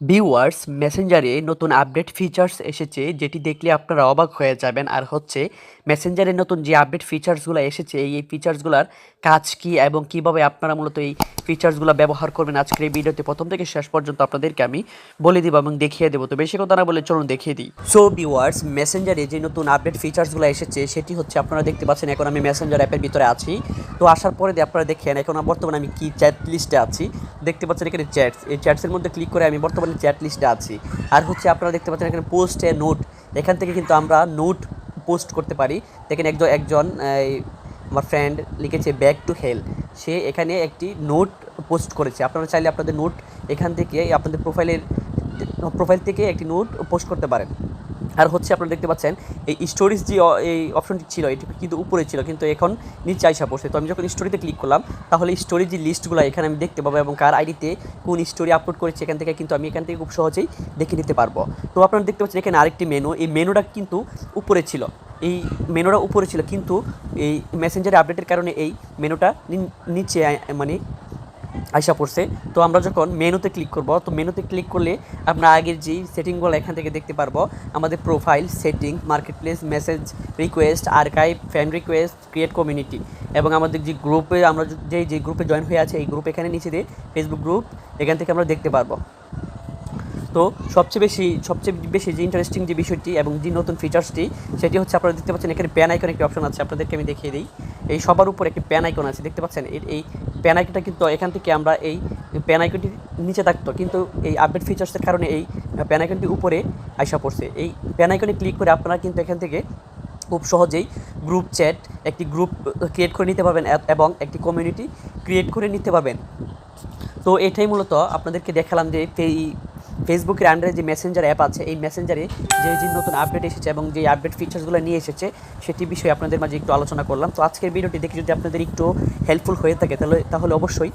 Viewers মেসেঞ্জারে নতুন update features এসেছে যেটি দেখলে আপনারা অবাক হয়ে যাবেন। আর হচ্ছে মেসেঞ্জারে নতুন যে আপডেট ফিচার্সগুলো এসেছে এই ফিচার্সগুলোর কাজ কি এবং কিভাবে আপনারা মূলত এই ফিচার্সগুলো ব্যবহার করবেন আজকের এই ভিডিওতে প্রথম থেকে শেষ পর্যন্ত আপনাদেরকে আমি বলে দিব এবং দেখিয়ে দেবো। তো বেশি কথা না বলে চলুন দেখিয়ে দিই। সো ভিউয়ার্স মেসেঞ্জারে যে নতুন আপডেট ফিচার্সগুলো এসেছে সেটি হচ্ছে আপনারা দেখতে পাচ্ছেন এখন আমি মেসেঞ্জার অ্যাপের ভিতরে আছি। তো আসার পরে আপনারা দেখেন এখন বর্তমানে আমি কি চ্যাট লিস্টে আছি। দেখতে পাচ্ছেন এখানে চ্যাটস, এই চ্যাটসের মধ্যে ক্লিক করে আমি বর্তমানে চ্যাট লিস্টে আছি। আর হচ্ছে আপনারা দেখতে পাচ্ছেন এখানে পোস্ট এ নোট, এখান থেকে কিন্তু আমরা নোট পোস্ট করতে পারি। দেখেন একজন আমার ফ্রেন্ড লিখেছে ব্যাক টু হেল, সে এখানে একটি নোট পোস্ট করেছে। আপনারা চাইলে আপনাদের নোট এখান থেকে আপনাদের প্রোফাইল থেকে একটি নোট পোস্ট করতে পারেন। আর হচ্ছে আপনারা দেখতে পাচ্ছেন এই স্টোরিজ যে এই অপশনটি ছিল এটি কিন্তু উপরে ছিল কিন্তু এখন নিচে আইসা পড়ছে। তো আমি যখন স্টোরিতে ক্লিক করলাম তাহলে স্টোরির যে লিস্টগুলো এখানে আমি দেখতে পাবো এবং কার আইডিতে কোন স্টোরি আপলোড করেছে এখান থেকে কিন্তু আমি এখান থেকে খুব সহজেই দেখে নিতে পারবো। তো আপনারা দেখতে পাচ্ছেন এখানে আরেকটি মেনু, এই মেনুটা কিন্তু উপরে ছিল, এই মেনুটা উপরে ছিল কিন্তু এই মেসেঞ্জারে আপডেটের কারণে এই মেনুটা নিচে মানে আইসা পড়ছে। তো আমরা যখন মেনুতে ক্লিক করব তো মেনুতে ক্লিক করলে আমরা আগের যেই সেটিংগুলো এখান থেকে দেখতে পারবো, আমাদের profile setting, market place, message request, archive, friend request, create community এবং আমাদের যে গ্রুপে আমরা যে গ্রুপে জয়েন হয়ে আছে এই গ্রুপ এখানে নিচে দিয়ে ফেসবুক গ্রুপ এখান থেকে আমরা দেখতে পারবো। তো সবচেয়ে বেশি যে ইন্টারেস্টিং যে বিষয়টি এবং যে নতুন ফিচার্সটি সেটি হচ্ছে আপনারা দেখতে পাচ্ছেন এখানে প্যান আইকন একটি অপশন আছে, আপনাদেরকে আমি দেখিয়ে দিই। এই সবার উপর একটি প্যান আইকন আছে, দেখতে পাচ্ছেন এই প্যান আইকনটা কিন্তু এখান থেকে আমরা এই প্যান আইকনটি নিচে থাকতো কিন্তু এই আপডেট ফিচার্সের কারণে এই প্যান আইকনটি উপরে আইসা পড়ছে। এই প্যান আইকনে ক্লিক করে আপনারা কিন্তু এখান থেকে খুব সহজেই গ্রুপ চ্যাট, একটি গ্রুপ ক্রিয়েট করে নিতে পারবেন এবং একটি কমিউনিটি ক্রিয়েট করে নিতে পারবেন। তো এটাই মূলত আপনাদেরকে দেখালাম যে ফেসবুকের আন্ডারে যে মেসেঞ্জার অ্যাপ আছে এই মেসেঞ্জারে যে নতুন আপডেট এসেছে এবং যে আপডেট ফিচার্সগুলো নিয়ে এসেছে সেটি বিষয়ে আপনাদের মাঝে একটু আলোচনা করলাম। তো আজকের ভিডিওটি দেখে যদি আপনাদের একটু হেল্পফুল হয়ে থাকে তাহলে অবশ্যই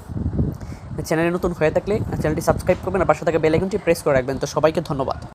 চ্যানেলে নতুন হয়ে থাকলে চ্যানেলটি সাবস্ক্রাইব করবেন আর পাশে থাকা বেল আইকনটি প্রেস করে রাখবেন। তো সবাইকে ধন্যবাদ।